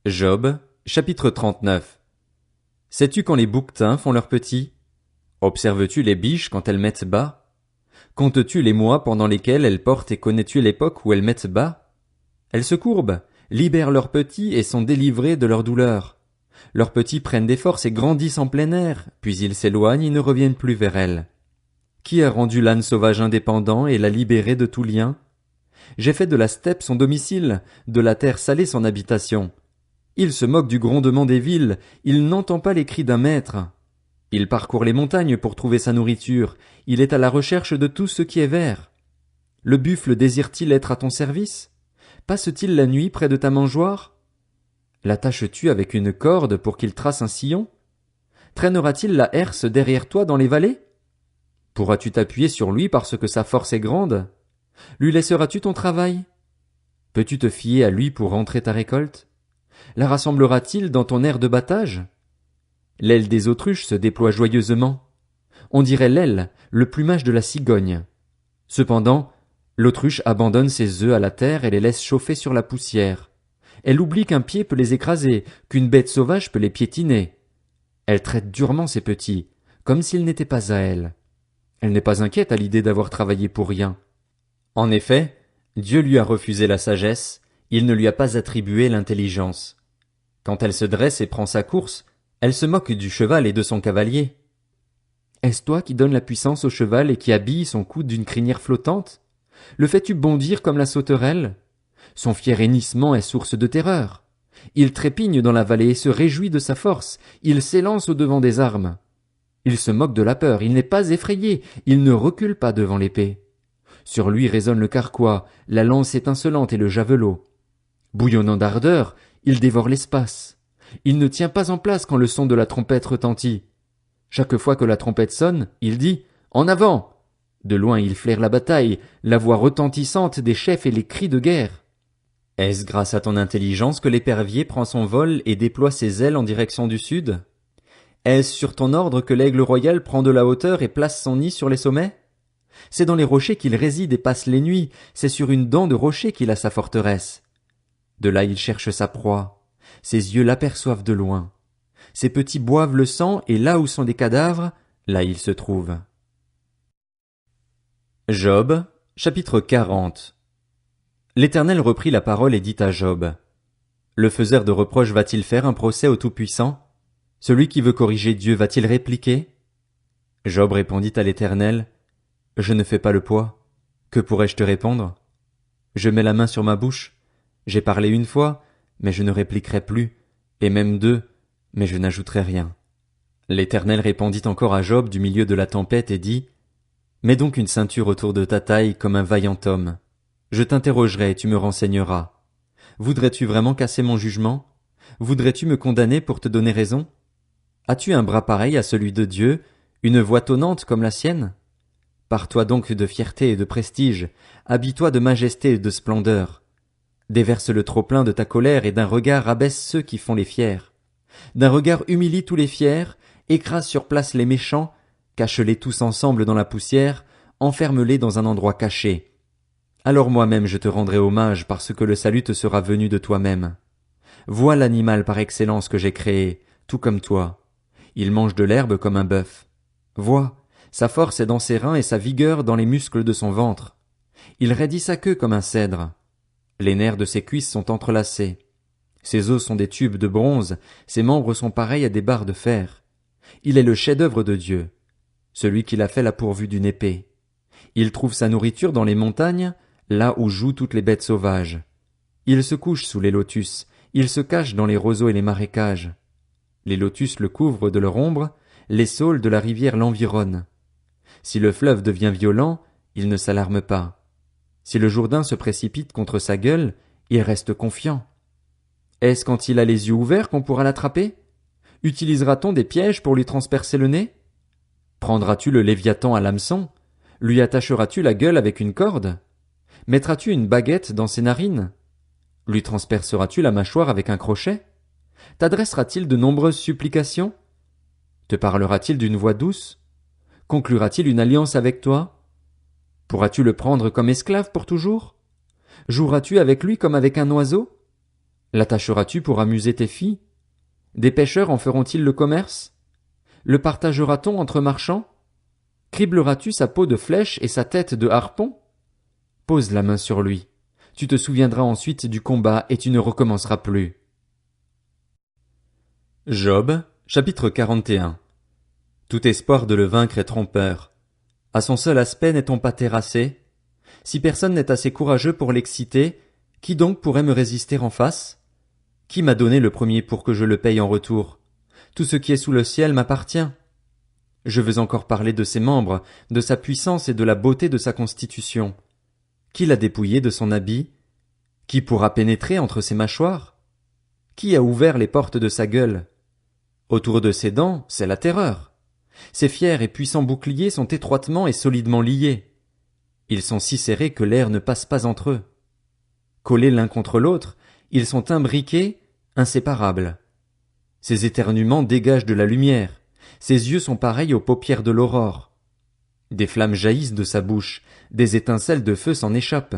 Job, chapitre 39. Sais-tu quand les bouquetins font leurs petits? Observes-tu les biches quand elles mettent bas? Comptes-tu les mois pendant lesquels elles portent et connais-tu l'époque où elles mettent bas? Elles se courbent, libèrent leurs petits et sont délivrées de leur douleur. Leurs petits prennent des forces et grandissent en plein air, puis ils s'éloignent et ne reviennent plus vers elles. Qui a rendu l'âne sauvage indépendant et l'a libéré de tout lien? J'ai fait de la steppe son domicile, de la terre salée son habitation. Il se moque du grondement des villes, il n'entend pas les cris d'un maître. Il parcourt les montagnes pour trouver sa nourriture, il est à la recherche de tout ce qui est vert. Le buffle désire-t-il être à ton service? Passe-t-il la nuit près de ta mangeoire? L'attaches-tu avec une corde pour qu'il trace un sillon? Traînera-t-il la herse derrière toi dans les vallées? Pourras-tu t'appuyer sur lui parce que sa force est grande? Lui laisseras-tu ton travail? Peux-tu te fier à lui pour rentrer ta récolte? La rassemblera-t-il dans ton aire de battage? L'aile des autruches se déploie joyeusement. On dirait l'aile, le plumage de la cigogne. Cependant, l'autruche abandonne ses œufs à la terre et les laisse chauffer sur la poussière. Elle oublie qu'un pied peut les écraser, qu'une bête sauvage peut les piétiner. Elle traite durement ses petits, comme s'ils n'étaient pas à elle. Elle n'est pas inquiète à l'idée d'avoir travaillé pour rien. En effet, Dieu lui a refusé la sagesse, il ne lui a pas attribué l'intelligence. Quand elle se dresse et prend sa course, elle se moque du cheval et de son cavalier. Est-ce toi qui donnes la puissance au cheval et qui habilles son cou d'une crinière flottante? Le fais-tu bondir comme la sauterelle? Son fier hennissement est source de terreur. Il trépigne dans la vallée et se réjouit de sa force, il s'élance au devant des armes. Il se moque de la peur, il n'est pas effrayé, il ne recule pas devant l'épée. Sur lui résonne le carquois, la lance étincelante et le javelot. Bouillonnant d'ardeur, il dévore l'espace. Il ne tient pas en place quand le son de la trompette retentit. Chaque fois que la trompette sonne, il dit « En avant !» De loin il flaire la bataille, la voix retentissante des chefs et les cris de guerre. Est-ce grâce à ton intelligence que l'épervier prend son vol et déploie ses ailes en direction du sud? Est-ce sur ton ordre que l'aigle royal prend de la hauteur et place son nid sur les sommets? C'est dans les rochers qu'il réside et passe les nuits, c'est sur une dent de rocher qu'il a sa forteresse. De là il cherche sa proie, ses yeux l'aperçoivent de loin. Ses petits boivent le sang et là où sont des cadavres, là il se trouve. Job, chapitre 40. L'Éternel reprit la parole et dit à Job, « Le faiseur de reproches va-t-il faire un procès au Tout-Puissant? Celui qui veut corriger Dieu va-t-il répliquer? » Job répondit à l'Éternel, « Je ne fais pas le poids. Que pourrais-je te répondre? Je mets la main sur ma bouche. J'ai parlé une fois, mais je ne répliquerai plus, et même deux, mais je n'ajouterai rien. » L'Éternel répondit encore à Job du milieu de la tempête et dit, « Mets donc une ceinture autour de ta taille comme un vaillant homme. Je t'interrogerai et tu me renseigneras. Voudrais-tu vraiment casser mon jugement? Voudrais-tu me condamner pour te donner raison? As-tu un bras pareil à celui de Dieu, une voix tonnante comme la sienne? Pars-toi donc de fierté et de prestige, habille-toi de majesté et de splendeur. Déverse le trop-plein de ta colère et d'un regard abaisse ceux qui font les fiers. D'un regard humilie tous les fiers, écrase sur place les méchants, cache-les tous ensemble dans la poussière, enferme-les dans un endroit caché. Alors moi-même je te rendrai hommage parce que le salut te sera venu de toi-même. Vois l'animal par excellence que j'ai créé, tout comme toi. Il mange de l'herbe comme un bœuf. Vois, sa force est dans ses reins et sa vigueur dans les muscles de son ventre. Il raidit sa queue comme un cèdre. Les nerfs de ses cuisses sont entrelacés. Ses os sont des tubes de bronze, ses membres sont pareils à des barres de fer. Il est le chef-d'œuvre de Dieu. Celui qui l'a fait l'a pourvu d'une épée. Il trouve sa nourriture dans les montagnes, là où jouent toutes les bêtes sauvages. Il se couche sous les lotus, il se cache dans les roseaux et les marécages. Les lotus le couvrent de leur ombre, les saules de la rivière l'environnent. Si le fleuve devient violent, il ne s'alarme pas. Si le Jourdain se précipite contre sa gueule, il reste confiant. Est-ce quand il a les yeux ouverts qu'on pourra l'attraper? Utilisera-t-on des pièges pour lui transpercer le nez? Prendras-tu le Léviathan à l'hameçon? Lui attacheras-tu la gueule avec une corde? Mettras-tu une baguette dans ses narines? Lui transperceras-tu la mâchoire avec un crochet? T'adressera-t-il de nombreuses supplications? Te parlera-t-il d'une voix douce? Conclura-t-il une alliance avec toi? Pourras-tu le prendre comme esclave pour toujours? Joueras-tu avec lui comme avec un oiseau? L'attacheras-tu pour amuser tes filles? Des pêcheurs en feront-ils le commerce? Le partagera-t-on entre marchands? Cribleras-tu sa peau de flèche et sa tête de harpon? Pose la main sur lui. Tu te souviendras ensuite du combat et tu ne recommenceras plus. Job, chapitre 41. Tout espoir de le vaincre est trompeur. À son seul aspect n'est-on pas terrassé? Si personne n'est assez courageux pour l'exciter, qui donc pourrait me résister en face? Qui m'a donné le premier pour que je le paye en retour? Tout ce qui est sous le ciel m'appartient. Je veux encore parler de ses membres, de sa puissance et de la beauté de sa constitution. Qui l'a dépouillé de son habit? Qui pourra pénétrer entre ses mâchoires? Qui a ouvert les portes de sa gueule? Autour de ses dents, c'est la terreur. Ses fiers et puissants boucliers sont étroitement et solidement liés. Ils sont si serrés que l'air ne passe pas entre eux. Collés l'un contre l'autre, ils sont imbriqués, inséparables. Ses éternuements dégagent de la lumière. Ses yeux sont pareils aux paupières de l'aurore. Des flammes jaillissent de sa bouche, des étincelles de feu s'en échappent.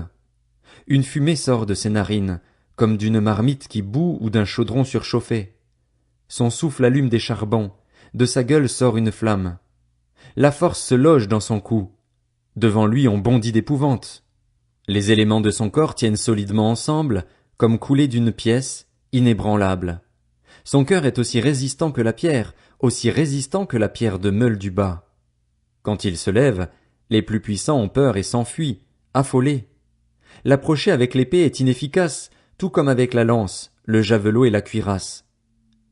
Une fumée sort de ses narines, comme d'une marmite qui bout ou d'un chaudron surchauffé. Son souffle allume des charbons, de sa gueule sort une flamme. La force se loge dans son cou. Devant lui on bondit d'épouvante. Les éléments de son corps tiennent solidement ensemble, comme coulés d'une pièce, inébranlable. Son cœur est aussi résistant que la pierre, aussi résistant que la pierre de meule du bas. Quand il se lève, les plus puissants ont peur et s'enfuient, affolés. L'approcher avec l'épée est inefficace, tout comme avec la lance, le javelot et la cuirasse.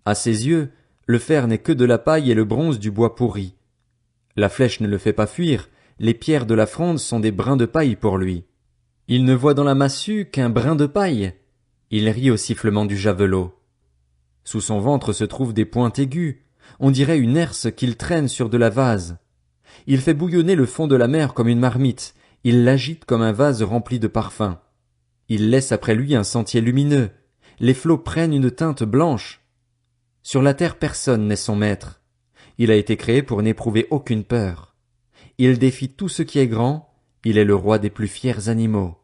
À ses yeux, le fer n'est que de la paille et le bronze du bois pourri. La flèche ne le fait pas fuir, les pierres de la fronde sont des brins de paille pour lui. Il ne voit dans la massue qu'un brin de paille. Il rit au sifflement du javelot. Sous son ventre se trouvent des pointes aiguës, on dirait une herse qu'il traîne sur de la vase. Il fait bouillonner le fond de la mer comme une marmite, il l'agite comme un vase rempli de parfums. Il laisse après lui un sentier lumineux, les flots prennent une teinte blanche. Sur la terre personne n'est son maître. Il a été créé pour n'éprouver aucune peur. Il défie tout ce qui est grand, il est le roi des plus fiers animaux.